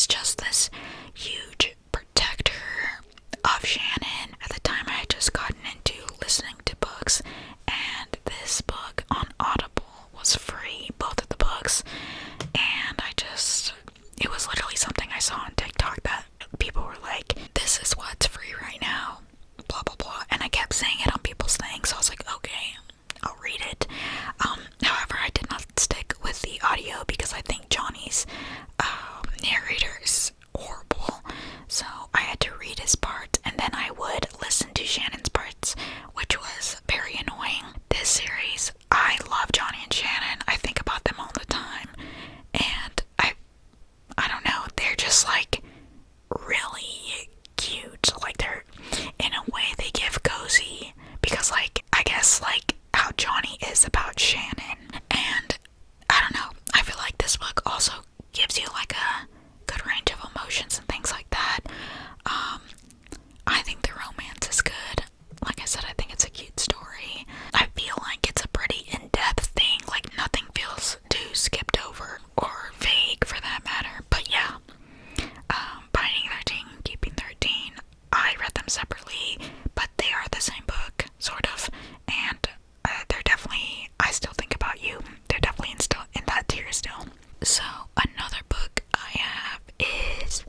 was just this huge protector of Shannon. At the time, I had just gotten into listening to books, and this book on Audible was free, both of the books, and it was literally something I saw on TikTok that people were like, this is what's free right now, blah blah blah, and I kept saying it on people's things, so I was like, okay, I'll read it. However, I did not stick with the audio because I think Johnny's narrator is horrible, so I had to read his parts, and then I would listen to Shannon's parts, which was very annoying. This series, I love Johnny and Shannon. I think about them all the time, and I don't know, they're just like really cute. Like, they're, in a way, they give cozy, because like, I guess like how Johnny is about Shannon, and I don't know, I feel like this book also gives you like a good range of emotions and things like that. I think the romance is good. Like I said, I think it's a cute story. I feel like it's a pretty in-depth thing, like nothing feels too skipped over or vague for that matter. But yeah, Binding 13, Keeping 13, I read them separately, but they are the same book, sort of, and they're definitely, I still think about you. They're definitely still in that tier still. So another book I have is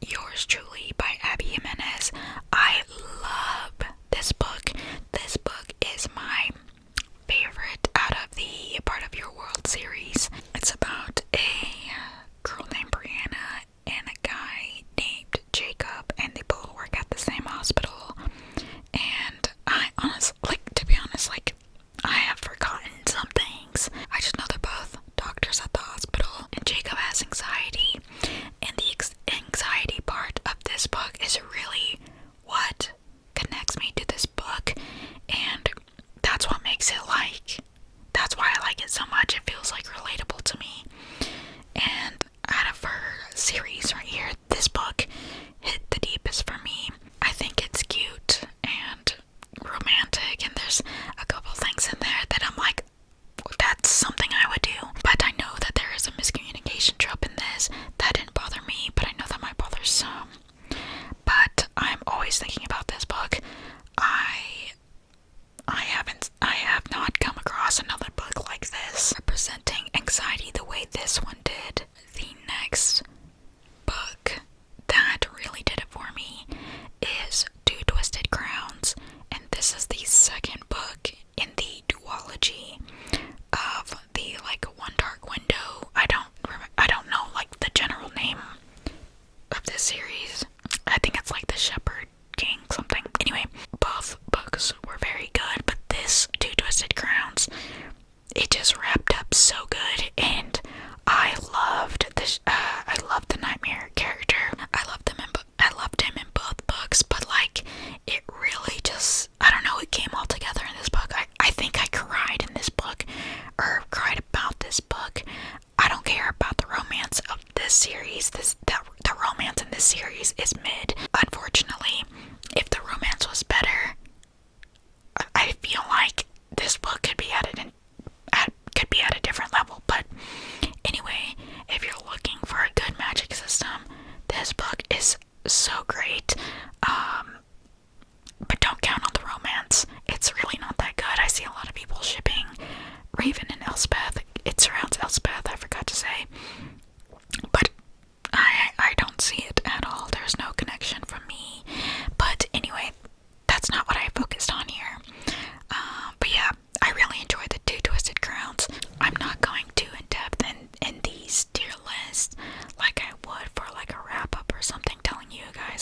Yours Truly by Abby Jimenez. I love this book. This book is my favorite out of the Part of Your World series. It's about a girl named Brianna and a guy named Jacob, and they both work at the same hospital. And I honestly, like, to be honest, like, I have forgotten some things. I just know they're both doctors at the hospital, and Jacob has anxiety, and the anxiety part of this book is really what connects me to this book, and that's what makes it like, that's why I like it so much. It feels like relatable to me. And out of her series right here, this book hit the deepest for me. I think it's cute and romantic, and there's a couple things in there that I'm like, that's something I would do. But I know that there is a miscommunication trope in this. That didn't bother me, but I know that might bother some. But I'm always thinking about this book. I have not come across another book like this representing anxiety the way this one did. The next book that really did it for me is Two Twisted Crowns, and this is the second book in the duology of the like One Dark Window. I don't know like the general name of this series. I think it's like the Shepherd King something. Anyway, both books were very good, but this Two Twisted Crowns, it just wrapped up so good, and I loved this. I loved the Nightmare character. I loved him in both books, but like, it really just, I don't know, it came all together in this book. I think I cried in this book, or cried about this book. I don't care about the romance of this series. The romance in this series is mid. Unfortunately, if the romance was better, I feel like this book could be at a different level. But anyway, if you're looking for a good magic system, this book is so great. But don't count on the romance. It's really not that good. I see a lot of people shipping Raven and Elspeth. It surrounds Elspeth, I forgot to say. But I don't see it at all. There's no connection from me. But anyway, that's not what I focused on here. But yeah, I really enjoyed the Two Twisted Crowns. I'm not going too in depth in these tier lists like I would for like a wrap up or something, telling you guys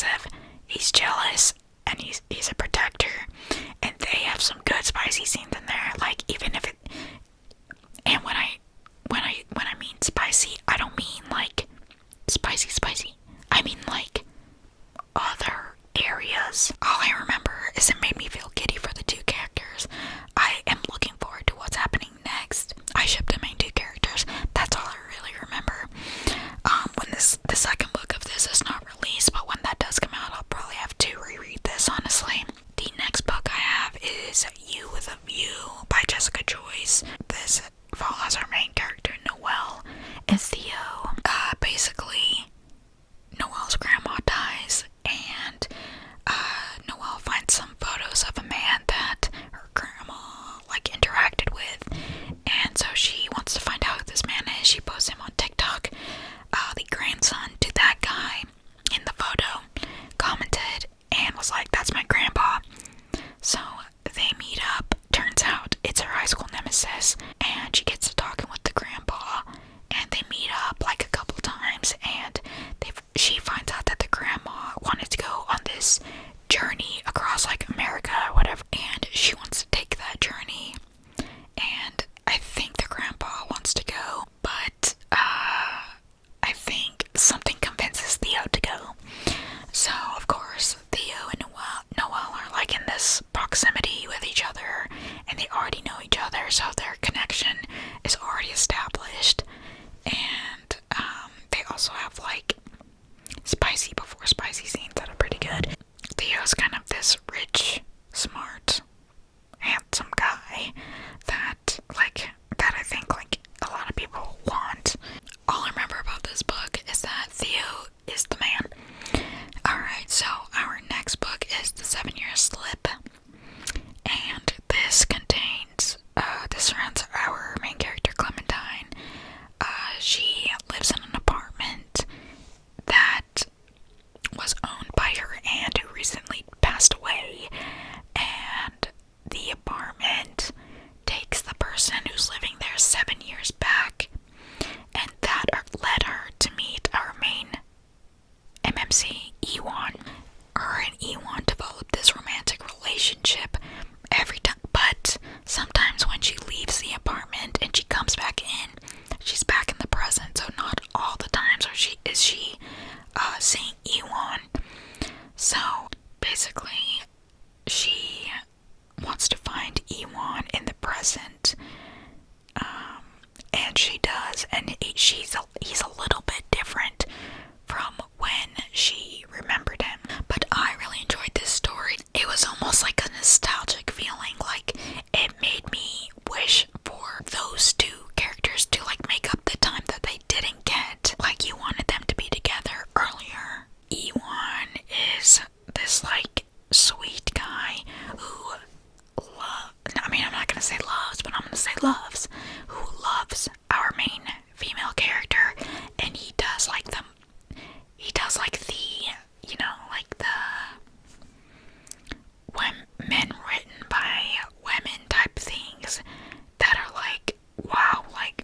possessive, he's jealous, and he's a protector. And they have some good spicy scenes in there. Like, even if it, and when I mean spicy, I don't mean like spicy. I mean like other areas. All I remember is it made me feel giddy for the two characters. I am looking forward to what's happening next. I shipped the main two characters. That's all I really remember. When the second book of this is not released, but when that does come out, I'll probably have to reread this, honestly. The next book I have is You with a View by Jessica Joyce. This follows our main character, Noelle and Theo. Basically, Noelle's grandma dies, and Noelle finds some photos of a man that her grandma like interacted with, and so she wants to find out who this man is. She posts him on TikTok. The grandson to that guy in the photo commented and was like, "That's my grandpa." So they meet up. Turns out it's her high school nemesis, and she gets to talking with the grandpa, and they meet up like a couple times, and she finds out that the grandma wanted to go on this journey across like America or whatever, and she wants to take that journey, and I think the grandpa wants to go, but I think something convinces Theo to go. So of course Theo and Noelle are like in this proximity with each other, and they already know each other, so their connection is already established. And they also have like spicy before spicy scenes that are pretty good. Theo's kind of this rich, smart, handsome guy that I think like a lot of people want. All I remember about this book is that Theo is the man. Alright, so our next book is The 7-Year Slip, and this surrounds our main character, Clementine. She lives in an apartment that was owned by her aunt who recently passed away, and the apartment takes the person who's living there 7 years back, and that led her to meet our main MMC, Ewan. Her and Ewan developed this romantic relationship every time, but sometimes when she leaves the apartment and she comes back in, she's back in the present, so not all the times is she seeing Ewan. So basically, she wants to find Ewan in the present, and she does, and he's a little bit different from when she remembered him. But I really enjoyed this story. It was almost like a nostalgic feeling, like it made me wish for those two characters to like make up the time that they didn't get. Like, you wanted them to be together earlier. Ewan is this like sweet guy who I'm not gonna say loves, but I'm gonna say loves, who loves our main female character, and he does like the men written by women type things that are like, wow, like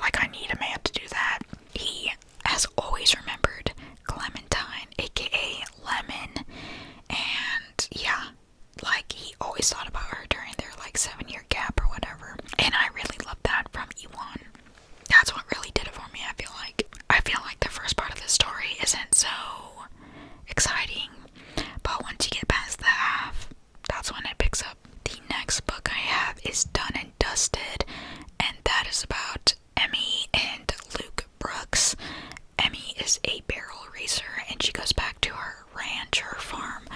I need a man to do that. He has always remembered Clementine, aka Lemon, and yeah, like he always thought about her during their like 7-year gap or whatever, and I really love that from Ewan. That's what really did it for me. I feel like the first part of the story isn't so exciting, but once you get past the half, that's when it picks up. The next book I have is Done and Dusted, and that is about Emmy and Luke Brooks. Emmy is a barrel racer, and she goes back to her ranch, her farm,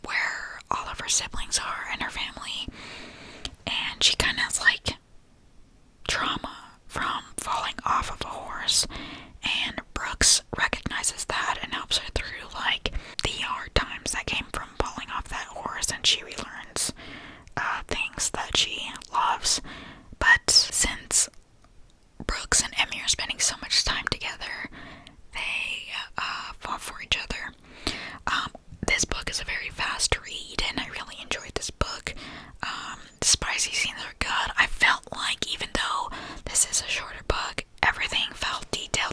where all of her siblings are and her family, and she kind of has like trauma from falling off of a horse, and Brooks recognizes that and helps her through like the hard times that came from falling off that horse, and she relearns things that she loves. But since Brooks and Emmy are spending so much time together, they fall for each other. This book is a very fast read, and I really enjoyed this book. The spicy scenes are good. I felt like, even though this is a shorter book, everything felt detailed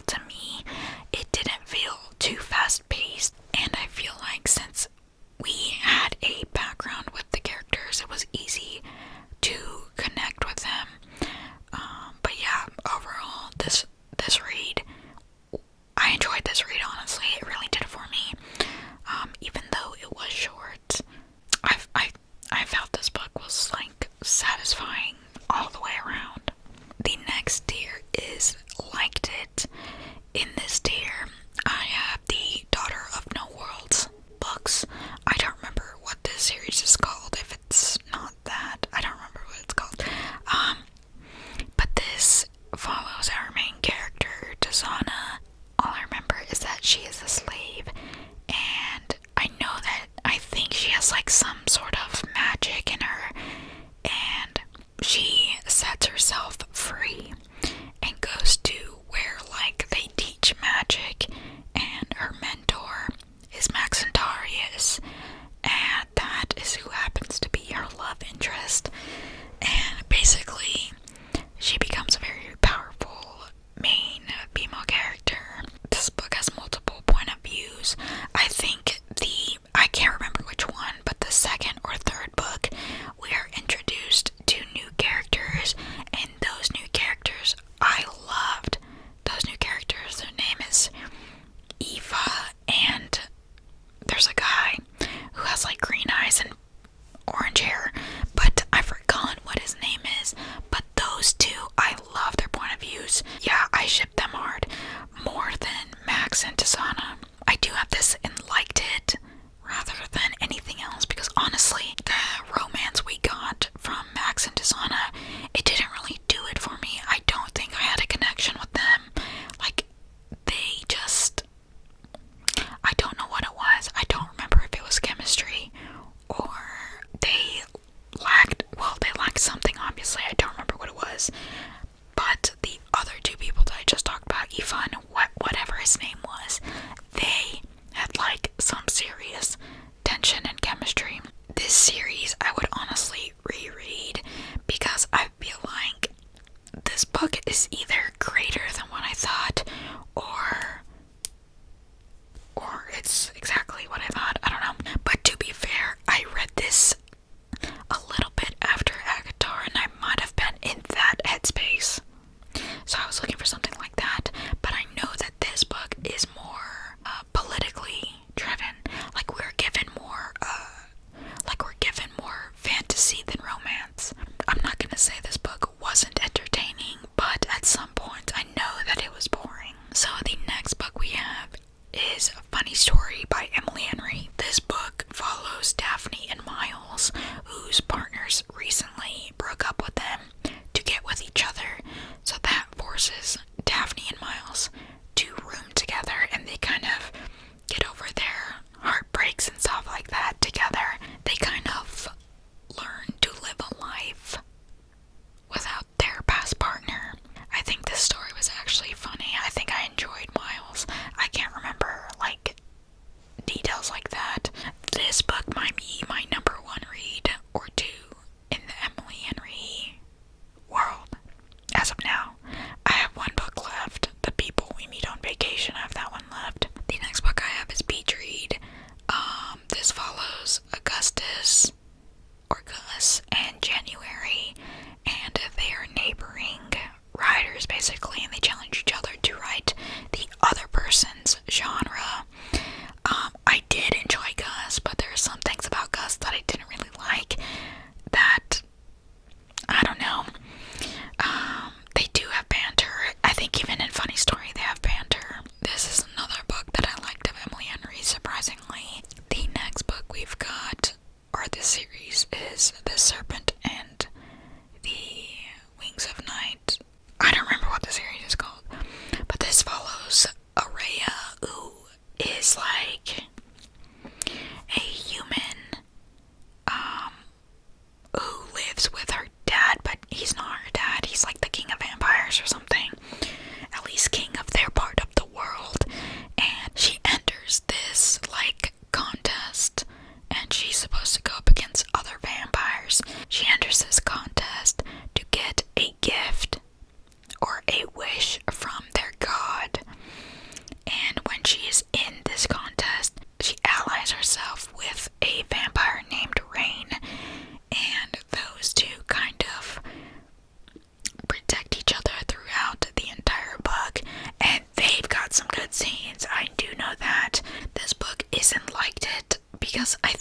I do know that this book isn't like it because I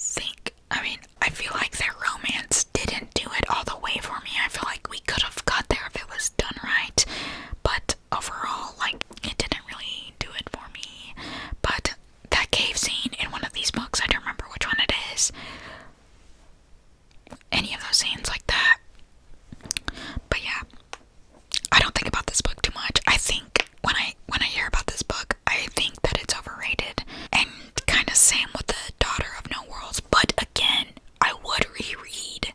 feel like their romance didn't do it all the way for me. I feel like we could have got there if it was done right, but overall, like, it didn't really do it for me. But that cave scene in one of these books, I don't remember which one it is, any of those scenes like that. But yeah, I don't think about this book too much. I think when I hear about this book, I think that it's overrated. And kind of same with the Daughter of No Worlds. But again, I would reread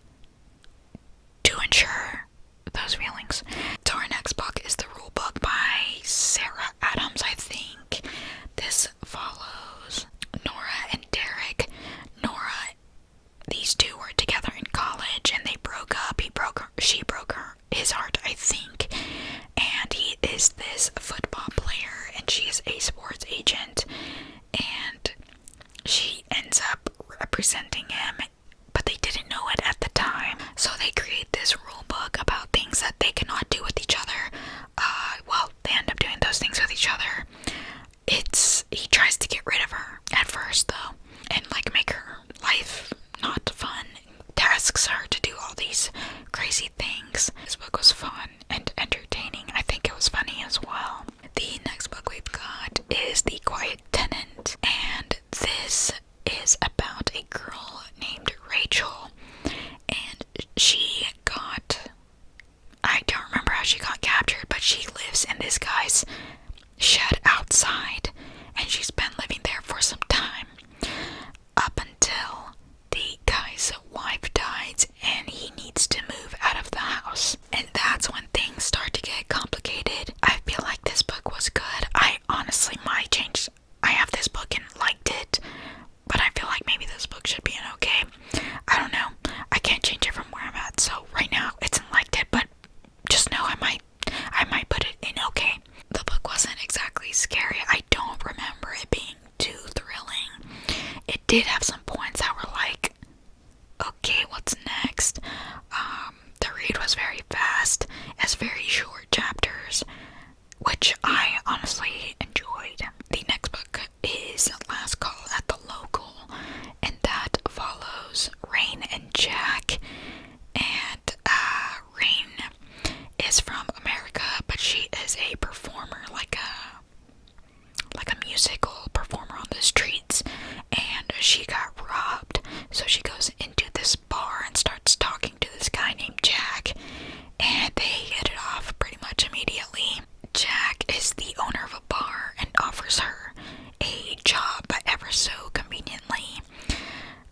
to ensure those feelings. So our next book is The Rule Book by Sarah Adams, I think. This follows Nora and Derek. Nora, these two were together in college and they broke up. She broke his heart, I think. And he is this football player and she's a sports agent. And she ends up representing him, but they didn't know it at the time. So they create this rule book about things that they cannot do with each other. They end up doing those things with each other. He tries to get rid of her at first, though, and like make her life not fun. Tasks her to do all these crazy things. This book was fun and entertaining. I think it was funny as well. The next book we've got is The Quiet Tenant, and this is about a girl named Rachel, and I don't remember how she got captured, but she lives in this guy's shed outside, and she's been living there for some time, up until the guy's wife dies, and he needs to move out of the house. And that's when things start to get complicated. I feel like this book was good. I honestly might change. I have this book and liked it, but I feel like maybe this book should be an okay. I don't know. I can't change it from where I'm at, so right now it's in liked it, but just know I might put it in okay. The book wasn't exactly scary. I don't remember it being too thrilling. It did have some points that were like, okay, what's next? The read was very fast. It's very short chapters, which I honestly enjoyed. The next book is Last Call at the Local, and that follows Rain and Jack. And Rain is from America, but she is a performer, like a musical performer on the streets, and she got robbed. So she goes into this bar and starts talking to this guy named Jack, and they hit it off pretty much immediately. Jack is the owner of a bar and offers her a job, but ever so conveniently,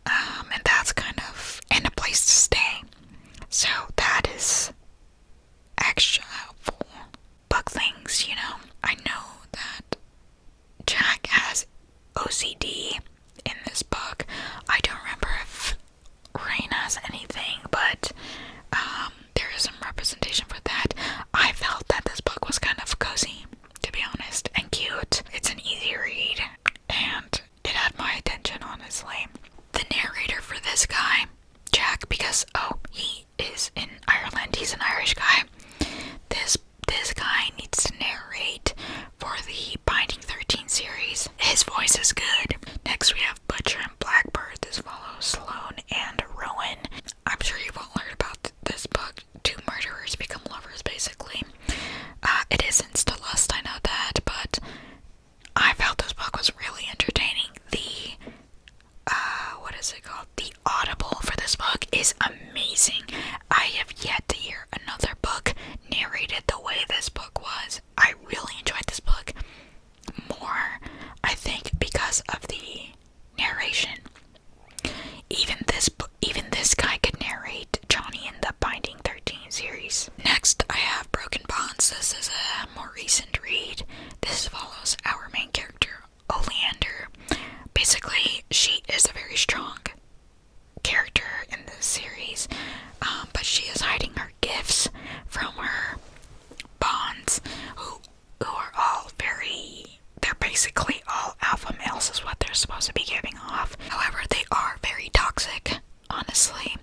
and that's and a place to stay. So that is extra helpful. Book things, I know that Jack has OCD in this book. I don't remember if Rain has anything, but there is some representation for that. I felt that this book was kind of cozy, to be honest, and cute. It's an easy read, and it had my attention, honestly. The narrator for this guy, Jack, because, he is in Ireland, he's an Irish guy. This guy needs to narrate for the Binding 13 series. His voice is good. Next we have Butcher and Blackbird. This follows Sloane and Rowan. I'm sure you've all heard about this book. Two murderers become lovers, basically. It isn't still lust, I know that, but I felt this book was really entertaining. The audible for this book is amazing. I have yet to hear another book narrated the way this book was. I really enjoyed this book more, I think, because of the narration. Even this guy could narrate Johnny in the Binding 13 series. Next, I have Broken Bonds. This is a more recent read. This follows our main character, Oleander. Basically, she is a very strong character in this series, but she is hiding her gifts from her bonds, who are all they're basically all alpha males is what they're supposed to be giving off. However, they are very toxic, honestly.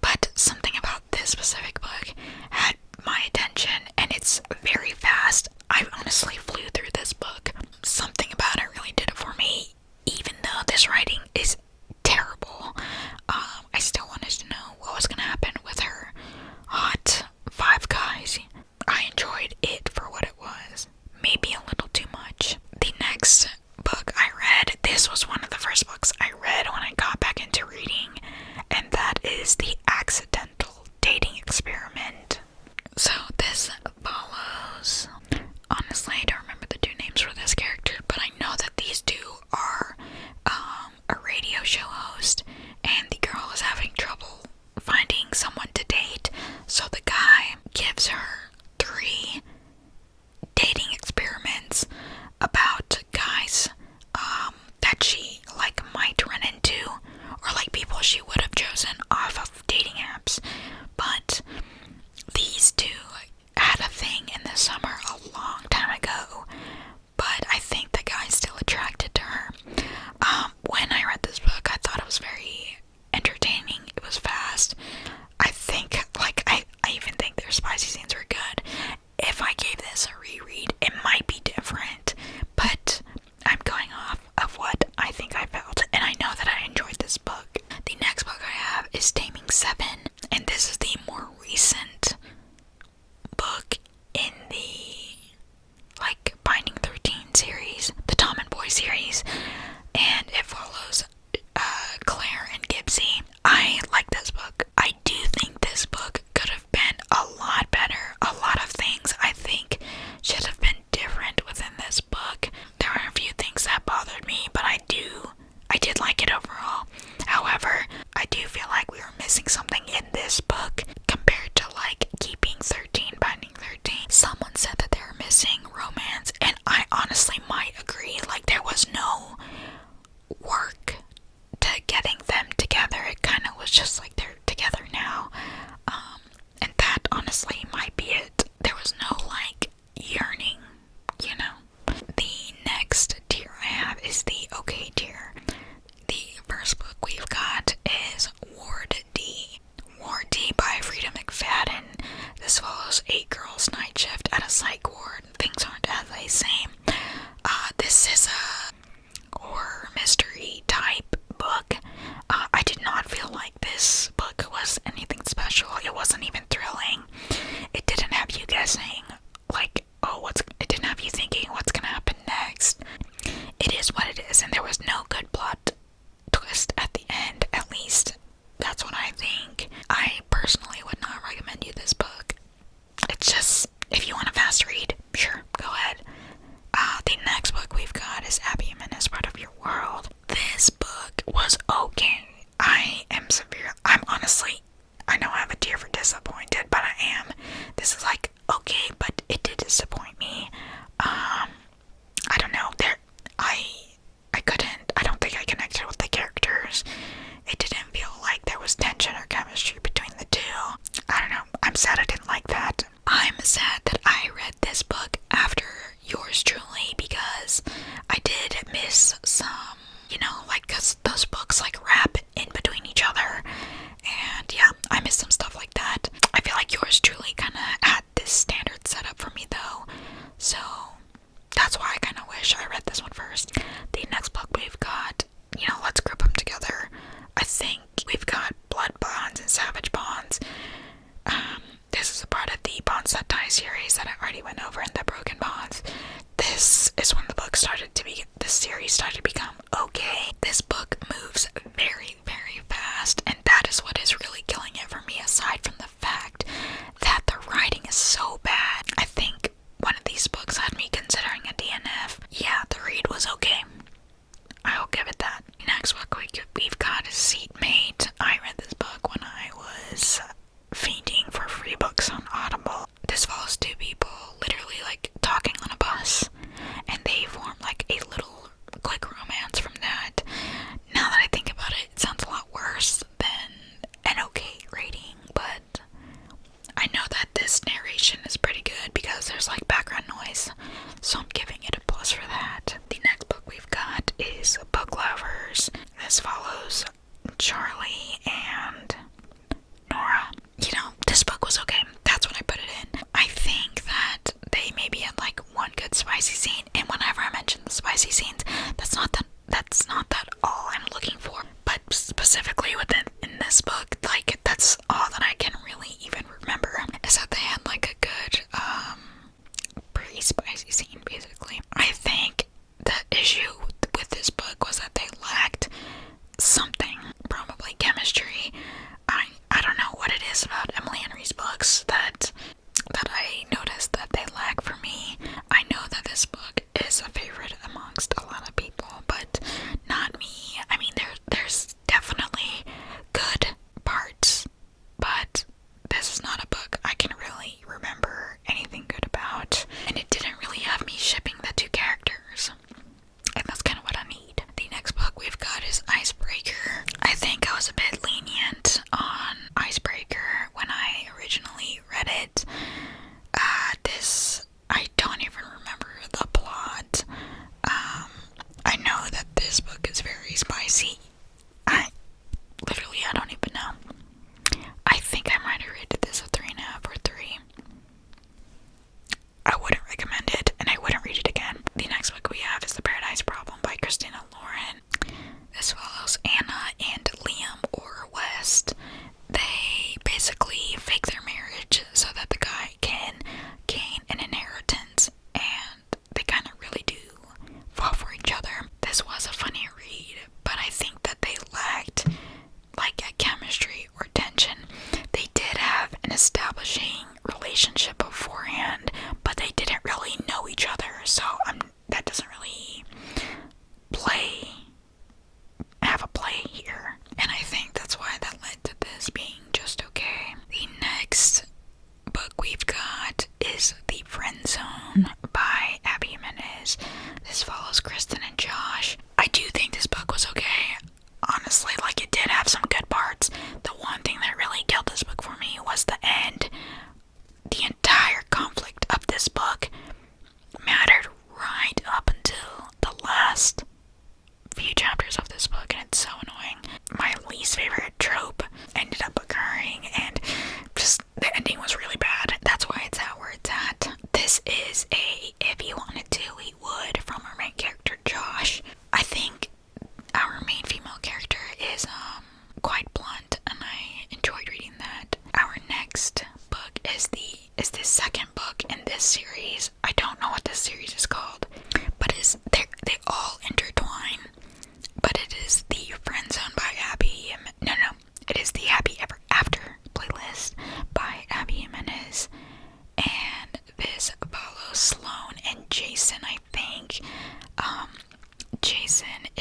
But something about this specific book had my attention, and it's very fast. I honestly flew through this book. Something about it next book I read, this was one of the first books I read when I got back into reading, and that is The Accidental Dating Experiment. So this follows, honestly I don't remember the two names for this character, but I know that these two are a radio show host, and the girl is having trouble finding someone to date, so the guy gives her 3 dating experiments about guys that she like might run into, or like people she would have chosen off of dating apps. But these two had a thing in the summer a long time ago, but I think the guy's still attracted to her. When I read this book, I thought it was very entertaining. It was fast. I think, like, I even think their spicy scenes were good. If I gave this a reread, it might be different, but I'm going off of what I think I felt, and I know that I enjoyed this book. The next book I have is Taming 7, and this is the more recent book in the, like, Binding 13 series, the Tom and Boy series, and it follows Claire and Gibbsy. I like this book. I do think this book could have been a lot better. A lot of things I think should have been different within this book. There were a few things that bothered me, but I did like it overall. However, I do feel like we were missing something in this book compared to like Keeping 13, Binding 13. Someone said that they were missing romance, and I honestly might agree. Like, there was no work to getting them together. It kind of was just like they're together now, and that honestly might be it. There was no like yearning, you know. The next tier I have is the okay tier. The first book we've got is Ward D. Ward D by Frida McFadden. This follows a girl's night shift at a psych ward. Things aren't as they seem. This is a horror mystery type book. I did not feel like this book was anything special. It wasn't even thrilling. It didn't have you guessing, like, it didn't have you thinking what's gonna happen next. It is what it is, and there was no good plot twist at the end. At least that's what I think. I personally would not recommend you this book. It's just, if you want a fast read, sure, go ahead. The next book we've got is Abby and is Part of Your World. This book was okay. I'm honestly, I know I have a tier for disappointed, but I am. This is like, okay, but it did disappoint me. I don't know, I don't think I connected with the characters. It didn't feel like there was tension or chemistry between the two. I don't know, I'm sad I didn't like that. I'm sad that I read this book after yours truly, because I did miss some, you know, like, cause those books like wrap in between each other, and yeah, I missed some stuff like that. I feel like yours truly kind of had this standard set up for me though, so that's why I kind of wish I read this one first. The next book we've got, you know, let's group them together. I think we've got Blood Bonds and Savage Bonds. This is a part of the Bonds That Die series that I already went over in the Broken Bonds. This is when this series started to become okay. This book moves very, very fast, and that is what is really killing it for me, aside from the fact that the writing is so bad. I think one of these books had me considering a DNF. Yeah, the read was okay. I'll give it that. Next book we've got is Seatmate. I read this book when I was fiending for free books on Audible. This follows two people literally like talking on a bus, and they form like a little quick romance from that.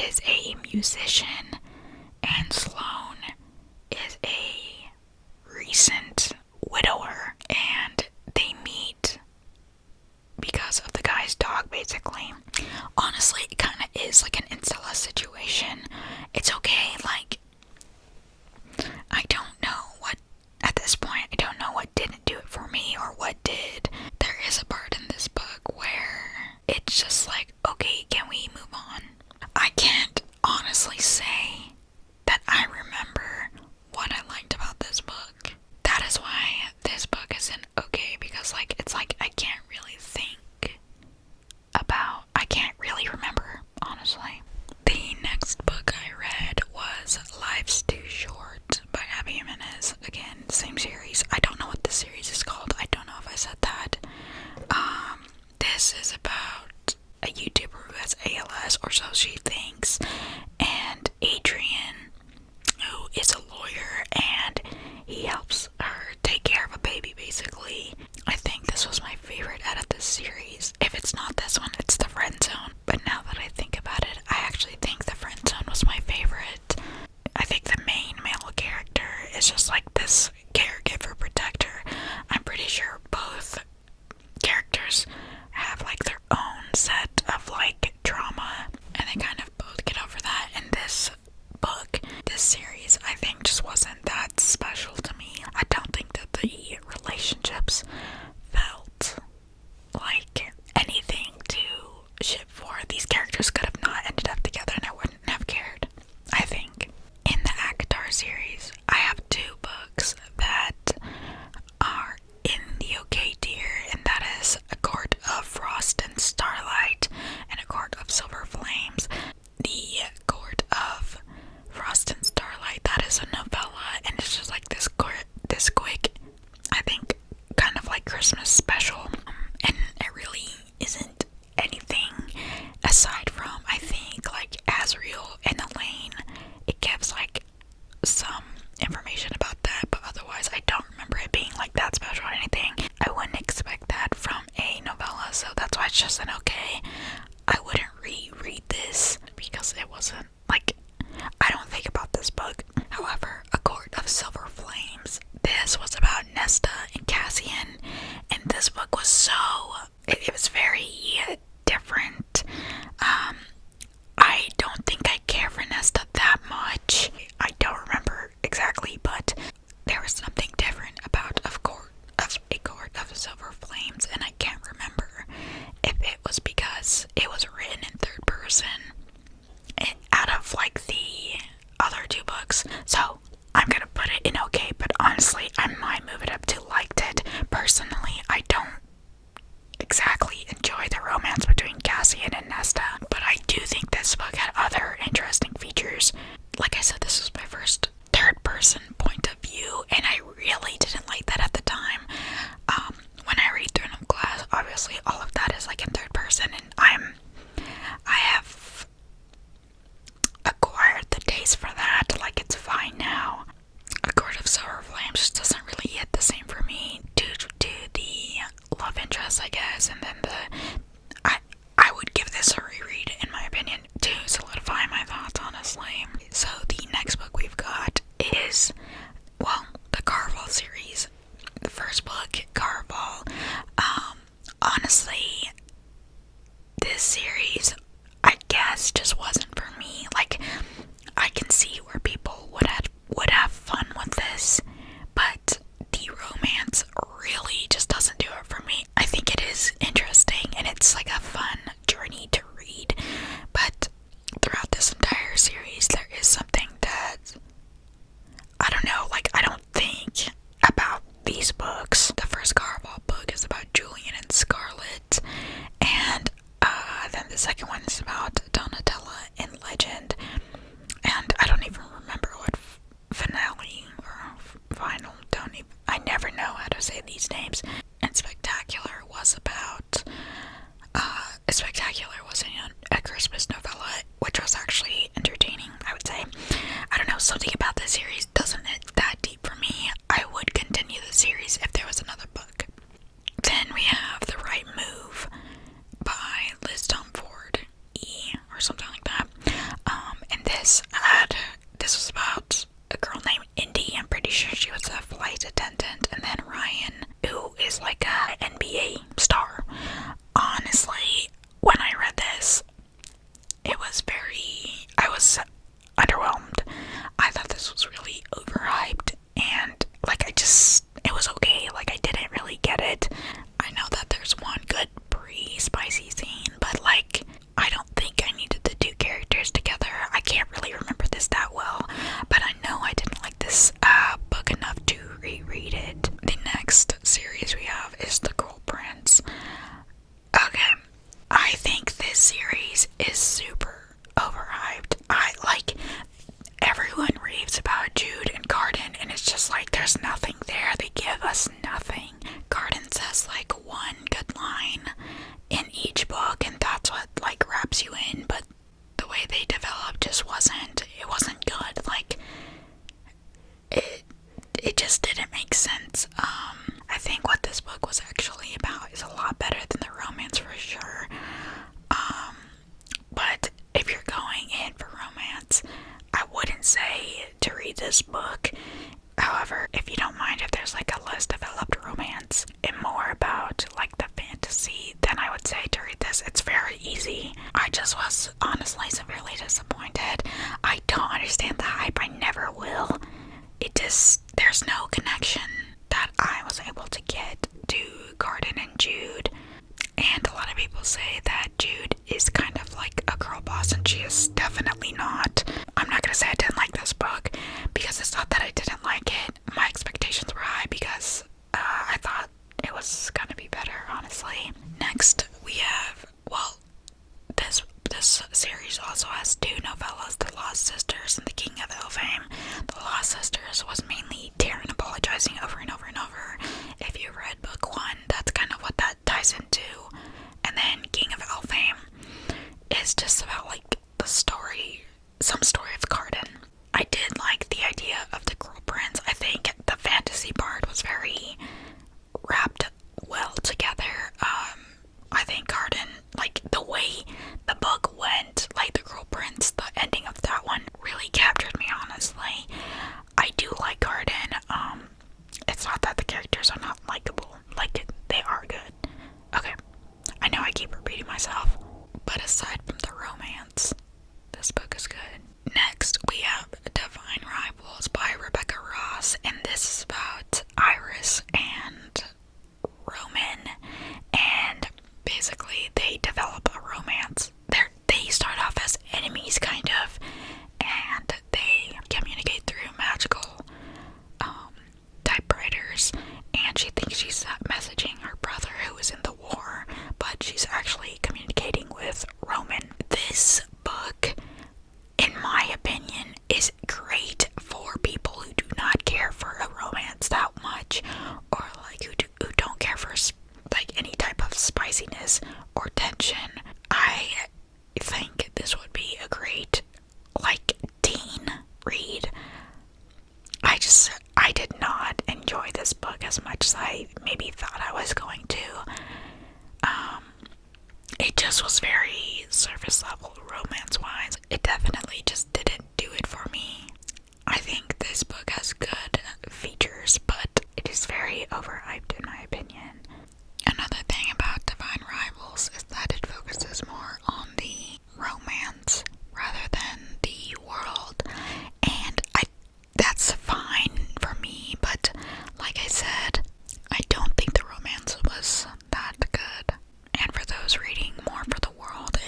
is a musician and Sloane is a recent widower, and they meet because of the guy's dog, basically. Honestly, it kind of is like an insta situation. It's okay, like, I don't know what, at this point, I don't know what didn't do it for me or what did. There is a part in this book where it's just like, okay, can we move on? I can't honestly say that I remember what I liked about this book. That is why this book isn't okay, because like, it's like I can't really I can't really remember, honestly. The next book I read was Life's Too Short by Abby Jimenez. Again, same series. I don't know what the series is called. I don't know if I said that. This is about a YouTuber who has ALS, or so she thinks, and Adrian, who is a lawyer, and he helps her take care of a baby, basically. I think this was my favorite out of this series. If it's not this one, it's The Friend Zone. But now that I think about it, I actually think The Friend Zone was my favorite. I think the main male character is just like this caregiver protector. I'm pretty sure both characters have like their own set of like trauma, and they kind of both get over that. In this book, this series, I think just wasn't that special to me. I don't think that the relationships felt like anything to ship for. These characters could have not ended up together and I wouldn't have cared, I think. In the ACOTAR series, I have two books that are in the okay tier, and that is A Court of Frost and Starlight and A Court of Silver Flames. The Court of Frost and Starlight, that is a novella, and it's just like this quick, I think, kind of like Christmas special, and it really isn't anything aside from, I think, like Azriel and Elaine. It gives like some information about that, but otherwise I don't remember it being like that special or anything. I wouldn't expect that from a novella, so that's why it's just an okay. I wouldn't reread this because it wasn't like, I don't think about this book. However, A Court of Silver Flames, this was about Nesta and Cassian, and this book was so, it was very different. I don't think I care for Nesta that much. I don't remember exactly, but there was something different about A Court of Silver Flames, and I can't remember if it was because it was written in third person out of like the other two books. So I'm gonna put it in okay, but honestly I might move it up to liked it. Personally, I don't exactly enjoy the romance between Cassian and Nesta, but I do think this book had other interesting features. Like I said, this was my first third person point of view, and I really didn't like that at the time. When I read through in class, obviously all of that is like in third person, and I have acquired the taste for that. Like, it's fine now. A Court of Silver Flames just doesn't really hit the same for me due to the love interest, I guess, and then I would give this a reread, in my opinion, to solidify my thoughts, honestly. So the next book we've got is, well, the Carval series. The first book, Carval. Honestly, this series, I guess, just wasn't for me. Like, I can see where people would have fun with this, but the romance really just doesn't do it for me. I think it is interesting and it's like a fun journey to read, but throughout this entire series there is something that, I don't know, like, I don't think about these books. The first Carval book is about Julian and Scarlet, and then the second one is about Donatella and Legend. read this book. However, if you don't mind if there's like a less developed romance and more about like the fantasy, then I would say to read this. It's very easy. I just was honestly severely disappointed. I don't understand the hype. I never will. There's no connection that I was able to get to Garden and Jude. And a lot of people say that Jude is kind of like a girl boss, and she is definitely not. I'm not gonna say I didn't like this book, because it's not that I didn't like it. My expectations were high because I thought it was gonna be better, honestly. Next, we have, well, this series also has two novellas, The Lost Sisters and The King of Elfhame. The Lost Sisters was mainly Taryn apologizing over and over and over. If you read book one, that's kind of what that ties into. And then King of Elfhame is just about like the story, some story of Carden. I did like the idea of the Girl Prince. I think the fantasy part was very wrapped well together. I think Carden, like the way the book went, like the Girl Prince, the ending of that one really captured me, honestly. I do like Carden. It's not that the characters are not likable. Like, they are good. Okay, I know I keep repeating myself, but aside from the romance, this book is good. Next, we have Divine Rivals by Rebecca Ross, and this is about Iris and Roman, and basically they develop a romance. They start off as enemies, kind of, and they communicate through magical typewriters, and she thinks she's messaging her brother who is in the war, but she's actually communicating with Roman. This book, in my opinion, is great for people who do not care for a romance that much, or like who don't care for like any type of spiciness or tension. I think this would be a great like teen read. I did not enjoy this book as much as I maybe thought I was going to. It just was very surface level romance wise. It definitely just didn't do it for me. I think this book has good features, but it is very overhyped in my opinion. Another thing about Divine Rivals is that it focuses more on the romance rather than the world, and that's fine for me, but like I said, I don't think the romance was that good. And for those reading more for the world,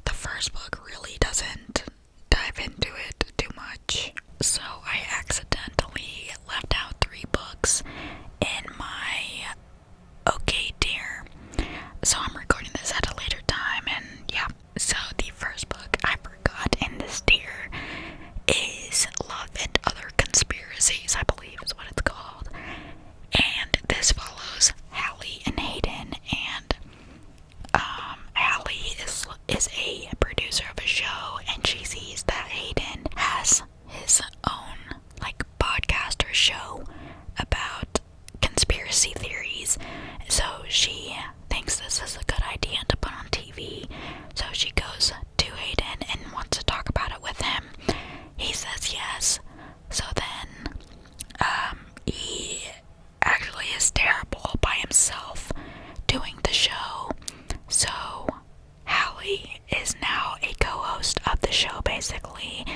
the first book really doesn't dive into it too much. So I accidentally left out 3 books in my okay dear. So I'm recording this at a later time, and yeah. So the first book I forgot in this tier is Love and Other Conspiracies, I believe is what it's called. And this follows Hallie and Hayden, and Hallie is a producer of a show, and she sees that Hayden has his own like podcast or show about conspiracy theories. So she thinks this is a good idea to put on TV. So she goes to Hayden and wants to talk about it with him. He says yes. So then he actually is terrible by himself doing the show. So Hallie is now a co-host of the show, basically.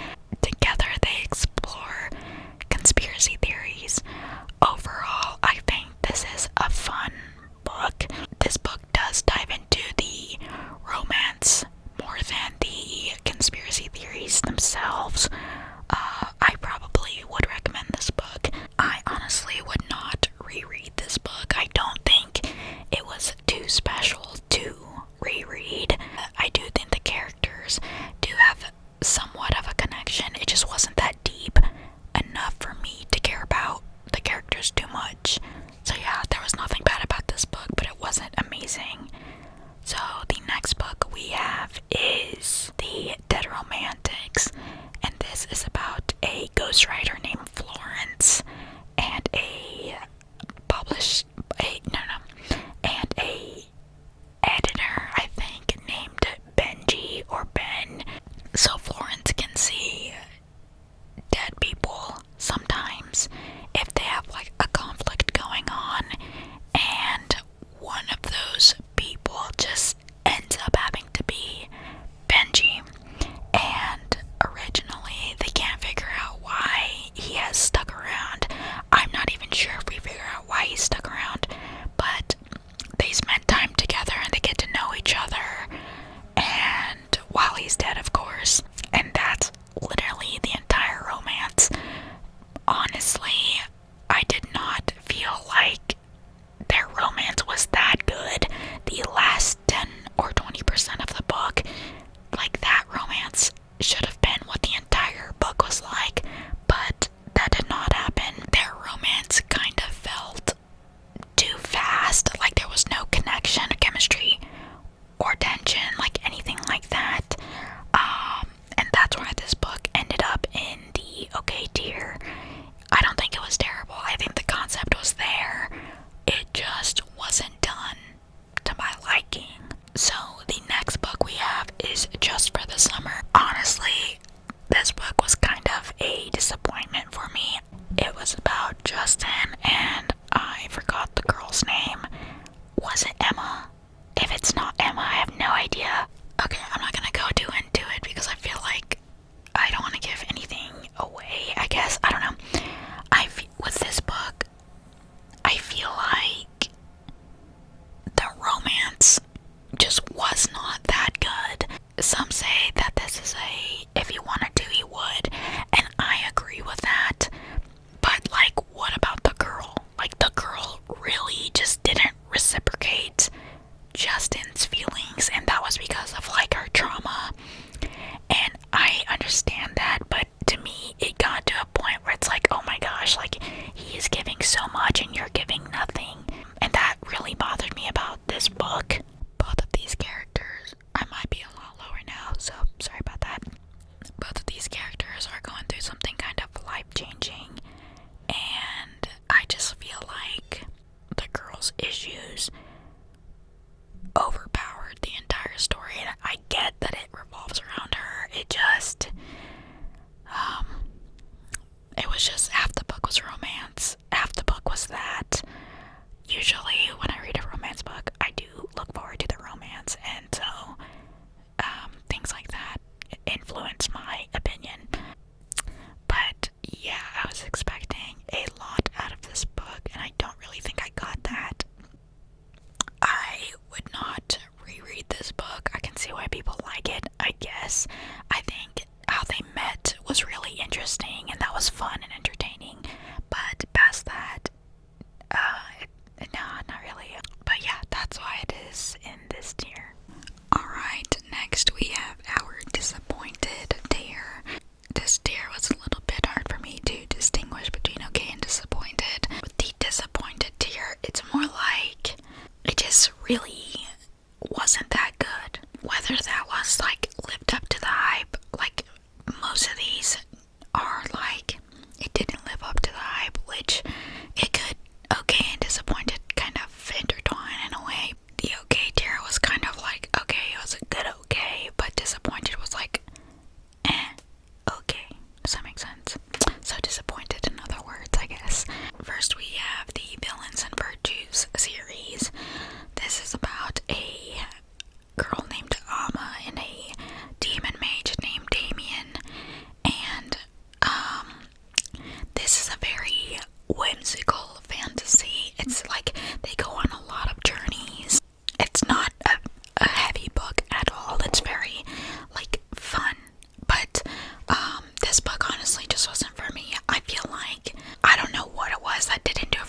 Together they explore conspiracy theories. Overall, I think this is a fun book. This book does dive into the romance more than the conspiracy theories themselves. I probably would recommend this book. I honestly would not reread this book. I don't think it was too special to reread. I do think the characters do have somewhat of a connection. It just wasn't that deep enough for me to care about the characters too much. So yeah, there was nothing bad about this book, but it wasn't amazing. So the next book we have is The Dead Romantics, and this is about a ghostwriter named Florence and and a editor, I think, named Benji or Ben. So Florence can see if he wanted to, he would. And I agree with that. But, like, what about the girl? Like, the girl really just didn't reciprocate Justin's feelings, and that was because of, like, her trauma. And I understand that, but to me, it got to a point where it's like, oh my gosh, like, he is giving so much and you're giving nothing. And that really bothered me about this book. Both of these characters, I might be a lot lower now, so sorry about that. Both of these characters are going through something kind of life-changing, and I just feel like the girl's issues overpowered the entire story. And I get that it revolves around her. It just, it was just half the book was romance, half the book was that. Usually when I read a romance book, I do look forward to the romance, and so things like that influence my opinion. But yeah, I was expecting a lot out of this book, and I don't really think I got that. I would not reread this book. I can see why people like it, I guess. I think how they met was really interesting, and that was fun and entertaining. But past that, no, not really. But yeah, that's why it is in this tier. Alright, next we have our disappointed tier. This tier was a little bit hard for me to distinguish between okay and disappointed. With the disappointed tier, it's more like it just really wasn't that good. Whether that was like lived up to the hype, like most of these are like it didn't live up to the hype, which it could. Okay and disappointed kind of intertwine in a way. The okay tier was kind of like okay, it was a good okay, but disappointed was like okay. Does that make sense? So disappointed in other words, I guess. First we have the Villains and Virtues series. This is about a girl named Amma and a demon mage named Damien. And this is a very whimsical fantasy. It's like they go on a lot of journeys. It's not a heavy book at all. It's very like fun. But this book honestly just wasn't for me. I feel like I don't know what it was that didn't do it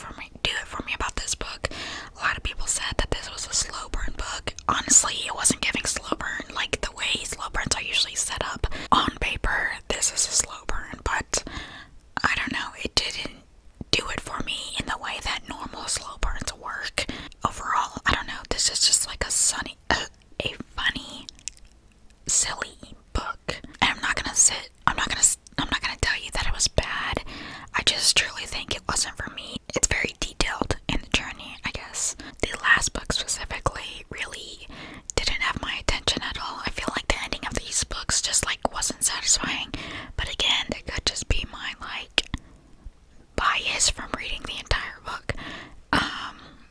for me about this book. A lot of people said that this was a slow burn book. Honestly, it wasn't giving slow burn like the way slow burns are usually set up. On paper, this is a slow burn, but I don't know, it didn't do it for me in the way that normal slow burns work. Overall, I don't know, this is just like a funny, silly book. And I'm not gonna tell you that it was bad. I just truly think it wasn't for me. It's very detailed in the journey, I guess. The last book specifically really didn't have my attention at all. I feel like the ending of these books just like wasn't satisfying. But again, it could just be my like bias from reading the entire book.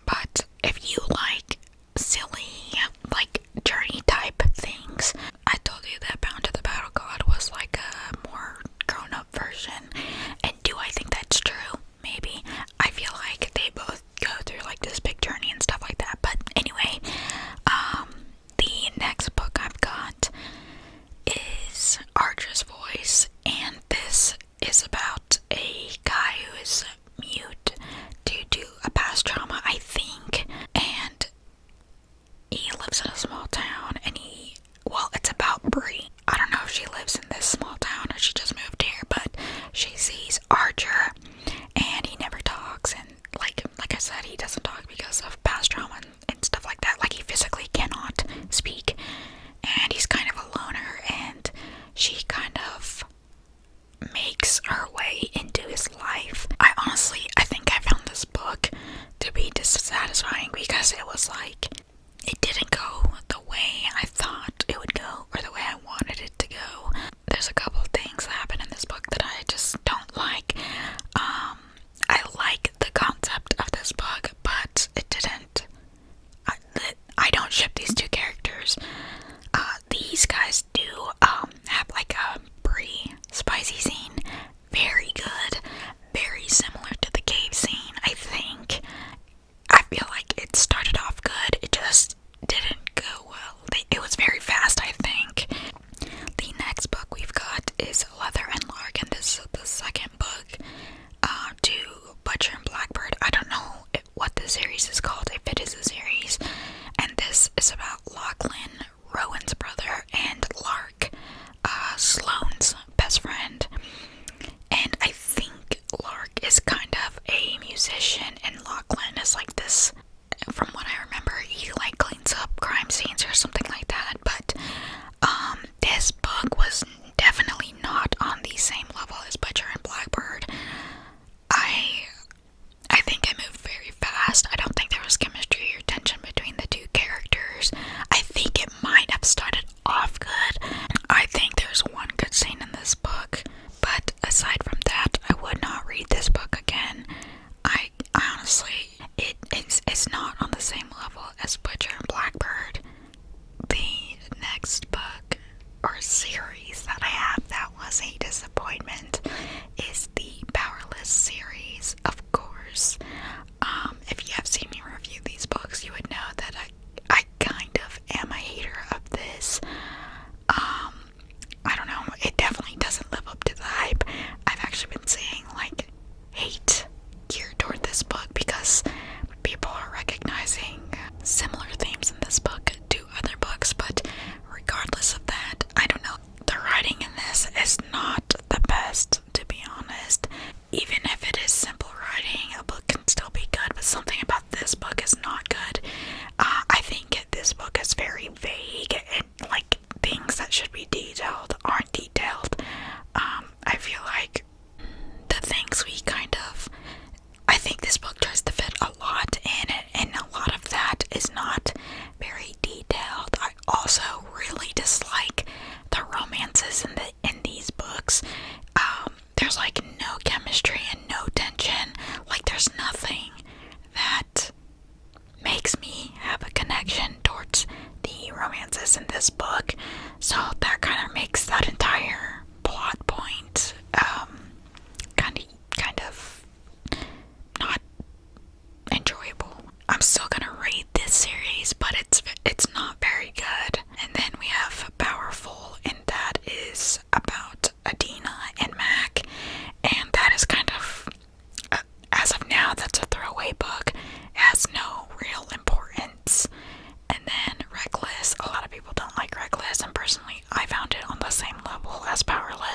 But if you like silly like journey type things, I told you that Bound to the Battle God was like a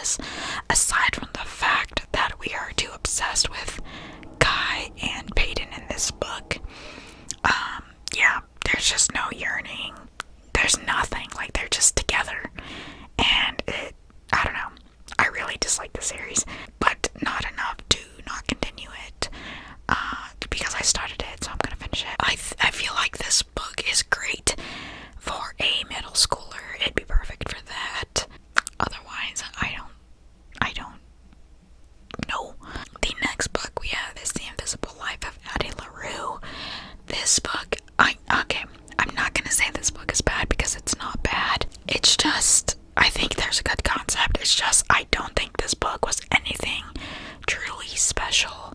because aside from the fact that we are too obsessed with Kai and Peyton in this book, yeah, there's just no yearning. There's nothing. Like, they're just together. And I don't know. I really dislike the series, but not enough to not continue it. Because I started it, so I'm gonna finish it. I feel like this book is great for a middle schooler. It'd be perfect for that. Otherwise, I don't know. The next book we have is The Invisible Life of Addie LaRue. This book, I'm not gonna say this book is bad because it's not bad. It's just, I think there's a good concept. It's just, I don't think this book was anything truly special.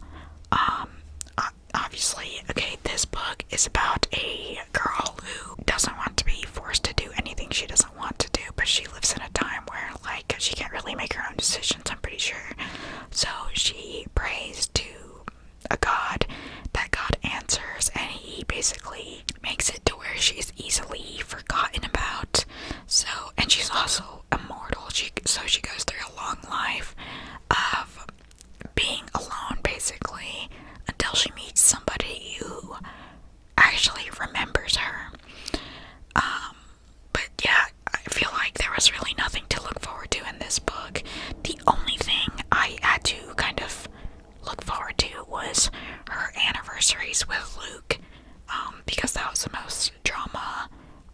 Obviously, okay, this book is about a girl who doesn't want to be forced to do anything she doesn't want to do, but she lives in a time where, like, she can't really make her own decisions, I'm pretty sure. So she prays to a god. That god answers, and he basically makes it to where she's easily forgotten about. So, and she's also immortal. So she goes through a long life of being alone, basically, until she meets somebody who actually remembers her. But yeah, I feel like there was really nothing to look forward to in this book. The only thing I had to kind of look forward to was her anniversaries with Luke, because that was the most drama,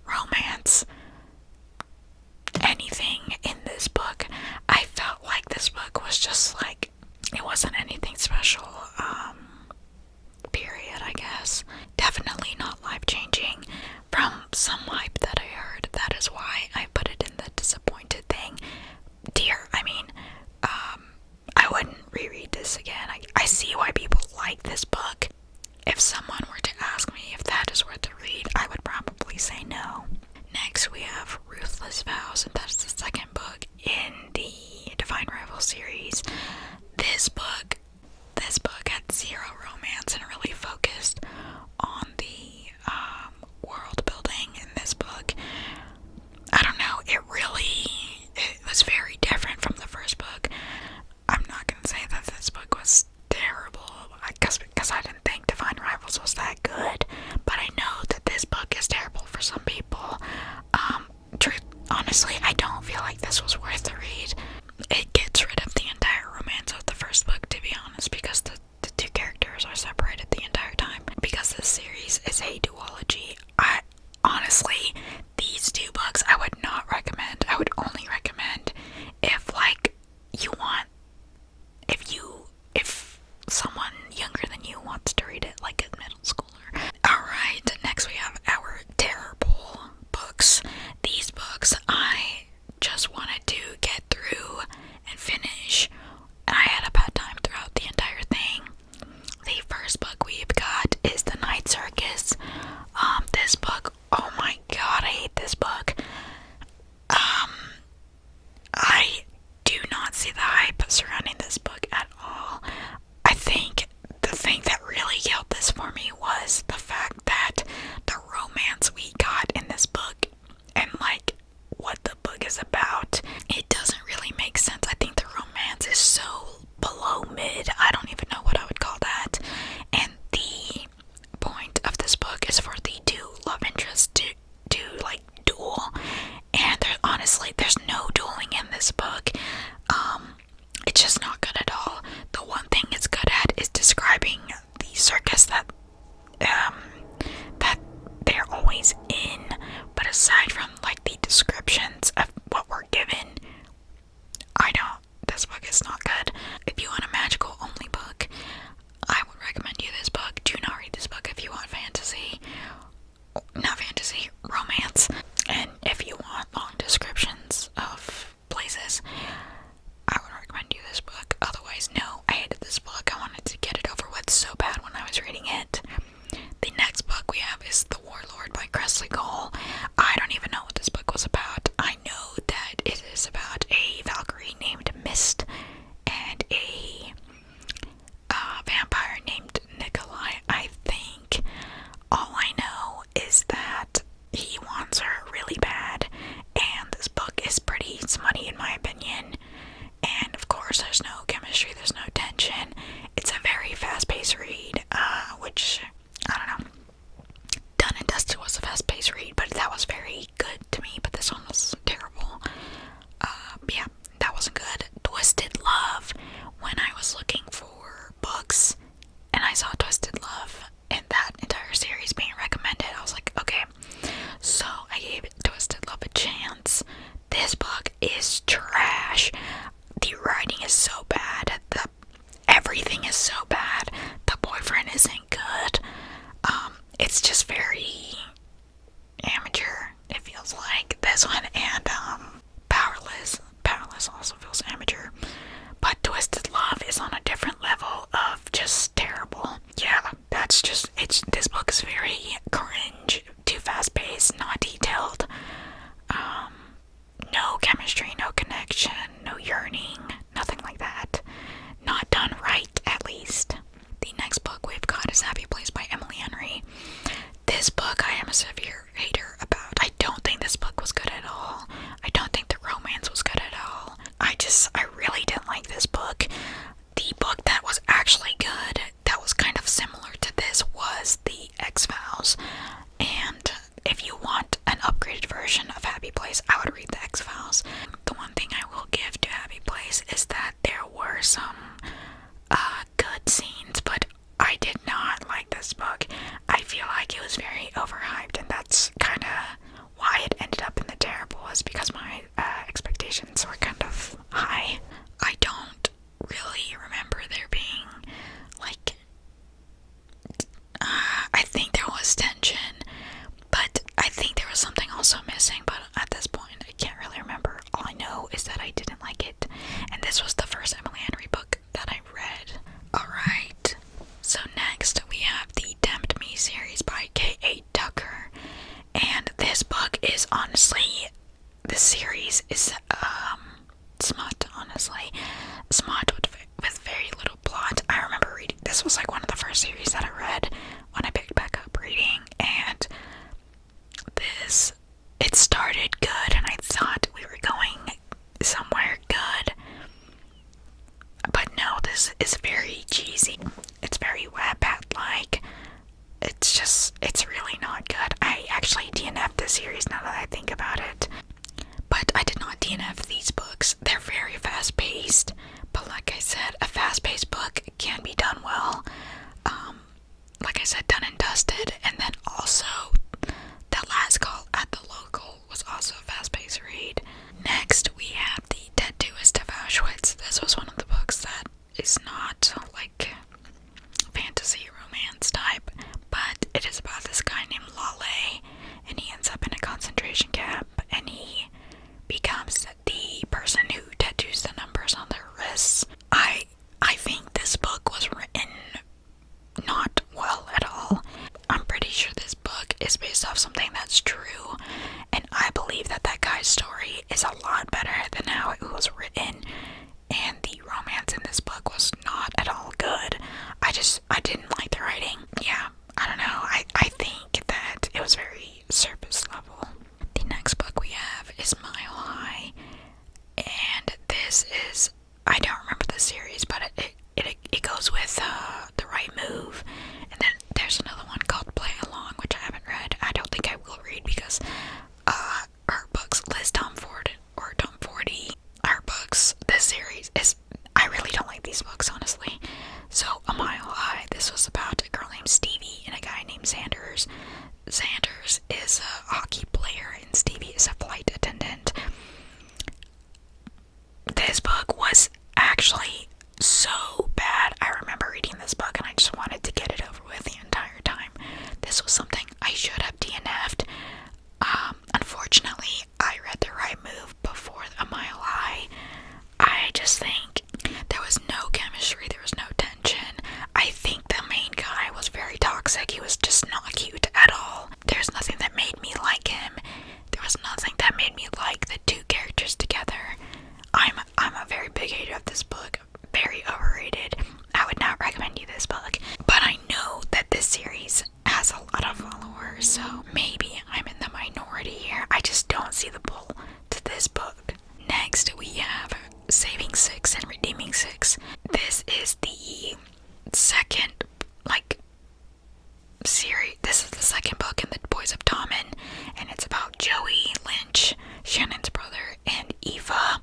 romance, anything in this book. I felt like this book was just like, it wasn't anything special, period, I guess. Definitely not life-changing from some hype that I heard. That is why I put it in the disappointed thing. I wouldn't reread this again. I see why people like this book. If someone were to ask me if that is worth a read, I would probably say no. Next, we have Ruthless Vows, and that's the second book in the Divine Rival series. This book had zero romance and really focused on the world building in this book. I don't know, it was very different from the first book. I'm not gonna say that this book was terrible, because I didn't think Divine Rivals was that good, but I know that this book is terrible for some people. Honestly, I don't feel like this was worth the read. It gets rid of the entire romance of the first book, to be honest, because the two characters are separated the entire time. Because this series is a duology, honestly, these two books I would not recommend. I would only recommend if, like, if someone younger than you wants to read it, like a middle schooler. Alright, next we have our terrible books. These books I just wanted to get through and finish, and I had a bad time throughout the entire thing. The first book we've got is The Night Circus. This book, oh my god, I hate this book. I do not see the hype surrounding this book at all. I think the thing that really killed this for me was the fact that the romance we got in this book and, like, what the book is about, it doesn't really make sense. I think the romance is so below mid. I don't even know what I would call that. And the point of this book is for the two love interests to like duel, and there's no dueling in this book. It's just not good at all. The one thing it's good at is describing the circus that they're always in, but aside from, like, the descriptions of what we're given, this book is not good. If you want a magical only book, I would recommend you this book. Do not read this book if you want romance. And if you want long descriptions of places, I would recommend you this book. honestly. Smudge with very little plot. I remember reading, this was like one of the first series that I read when I picked back up reading, and it started good, and I thought we were going somewhere good. But no, this is very cheesy. It's very Wattpad-like. It's really not good. I actually DNF'd this series now that I think about it. But I did not DNF these books. They're very fast-paced. But like I said, a fast-paced book can be done well. Like I said, done and dusted. And then also, The Last Call at the Local was also a fast-paced read. Next, we have The Tattooist of Auschwitz. This was one of the books that is not like fantasy romance type, but it is about this guy named Lale, and he ends up in a concentration camp, and he becomes the person who tattoos the numbers on their wrists. I think this book was written not well at all. I'm pretty sure this book is based off something that's true, and I believe that that guy's story is a lot better than how it was written, and the romance in this book was not at all good. I didn't like the writing. Yeah, I don't know. I think that it was very surface level. The next book we have is Mile High, and this is, I don't remember the series, but it goes with The Right Move, and then there's another one called Play Along, which I haven't read. I don't think I will read because her books, Liz Tomford or Tom Fordy, her books, this series is, I really don't like these books, honestly. So, A Mile High, this was about a girl named Stevie and a guy named Sanders. Sanders is a hockey player and Stevie is a flight attendant. This book was actually so bad. I remember reading this book and I just wanted to get it over with the entire time. This was something I should have DNF'd. Unfortunately, I read The Right Move before A Mile High. I just think there was no chemistry, there was no tension. I think the main guy was very toxic. He was just not cute at all. There's nothing that made me like him. There was nothing that made me like the two characters together. I'm a very big hater of this book. Very overrated. I would not recommend you this book. But I know that this series has a lot of followers, so maybe I'm in the minority here. I just don't see the pull to this book. Next, we have Saving Six and Redeeming Six. This is the second, series. This is the second book in the Boys of Tommen, and it's about Joey Lynch, Shannon's brother, and Eva,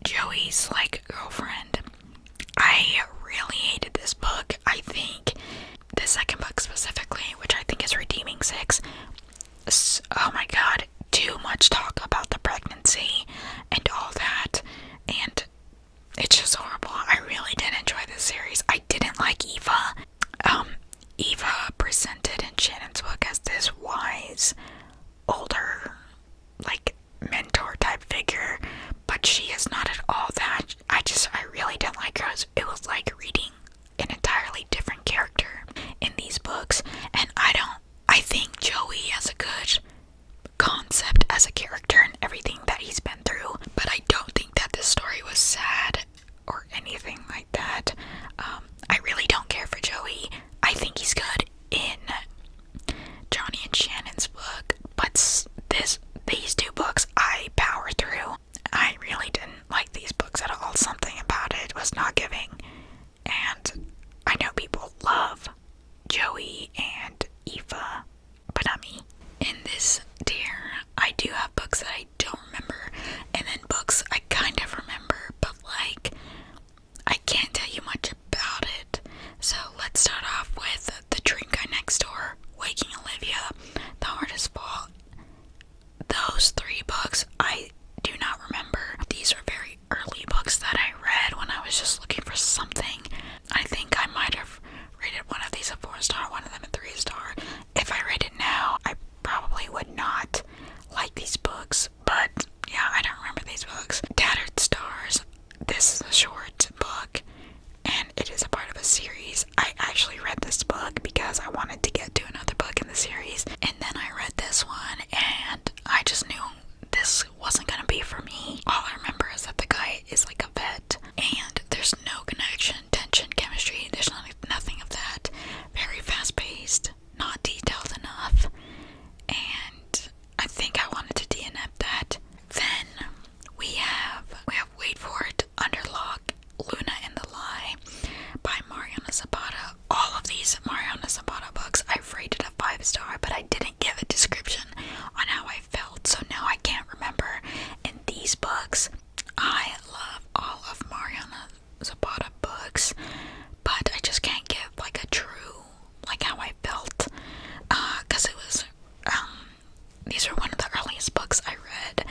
Joey's, girlfriend. I really hated this book. I think the second book specifically, which I think is Redeeming Six, oh my god, too much talk about the pregnancy and all that, and it's just horrible. I really did enjoy this series. I didn't like Eva. Eva presented in Shannon's book as this wise, older, mentor type figure, but she is not at all that. I really didn't like her. It was like reading an entirely different character in these books, and I think Joey has a good concept as a character. I love all of Mariana Zapata books, but I just can't give like a true, like how I felt, because it was, these are one of the earliest books I read.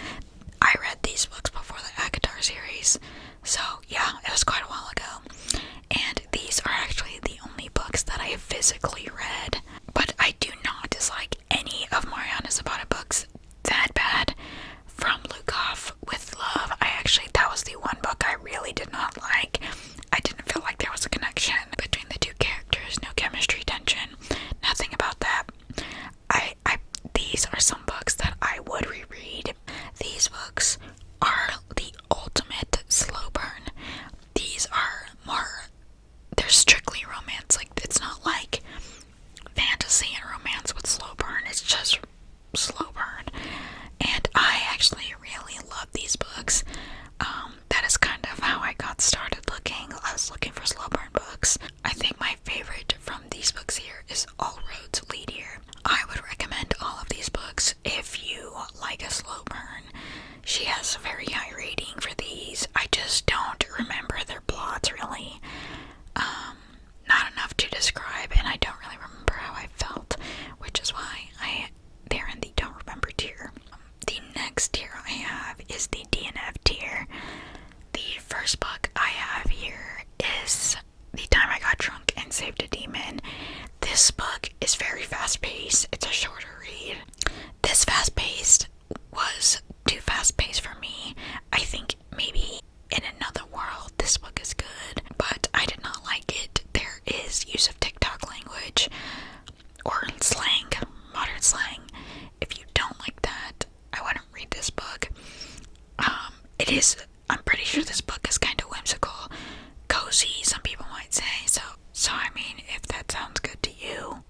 I read these books before the Akatar series, so yeah, it was quite a while ago, and these are actually the only books that I have physically read, but I do not dislike any of Mariana Zapata books that bad. From Lukov with Love, that was the one book I really did not like. I didn't feel like there was a connection between the two characters, no chemistry, tension, nothing about that. These are some books that I would reread. These books are the ultimate slow burn. These are they're strictly romance. Like, it's not like fantasy and romance with slow burn. It's just slow burn. And I actually really love these books. That is kind of how I got started looking. I was looking for slow burn books. I think my favorite from these books here is All Roads Lead Here. I would recommend all of these books if you like a slow burn. She has a very high rating for these. I just don't remember their plots really. Not enough to describe, and I don't really remember how I felt, which is why they're in the don't remember tier. The next tier I have is the DNF tier. The first book I have here is The Time I Got Drunk and Saved a Demon. This book is very fast-paced. It's a shorter read. This fast-paced was too fast-paced for me. I think maybe in another world this book is good, but I did not like it. There is use of TikTok language or slang, modern slang. If you don't like that, I wouldn't read this book. I'm pretty sure this book is kind of whimsical, cozy, some people might say, so I mean, if that sounds good to you,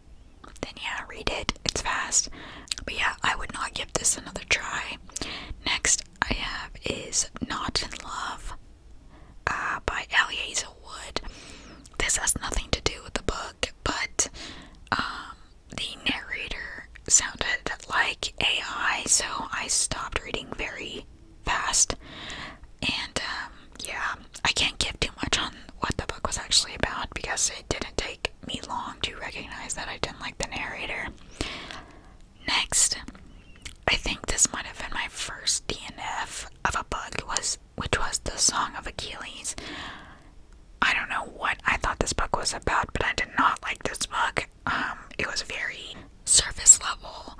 then yeah, read it. It's fast. But yeah, I would not give this another try. Next I have is Not in Love, by Ellie Hazelwood. This has nothing to do with the book, but the narrator sounded like AI, so I stopped reading very fast. And yeah, I can't give too much on what the book was actually about because it didn't take me long to recognize that I didn't like the narrator. Next, I think this might have been my first DNF of a book, which was The Song of Achilles. I don't know what I thought this book was about, but I did not like this book. It was very surface level.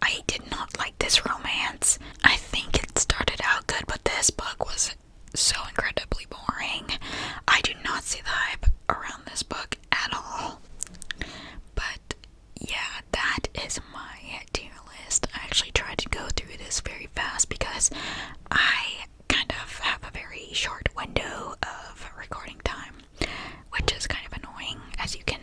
I did not like this romance. I think it started out good, but this book was so incredibly boring. I do not see the hype around this book at all. But yeah, that is my tier list. I actually tried to go through this very fast because I kind of have a very short window of recording time, which is kind of annoying, as you can,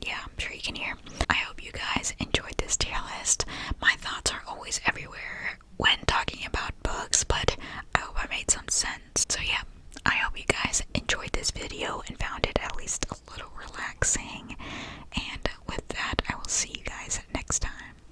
yeah, I'm sure you can hear. I hope you guys enjoyed this tier list. My thoughts are always everywhere when talking about books, but I hope I made some sense. So yeah, I hope you guys enjoyed this video and found it at least a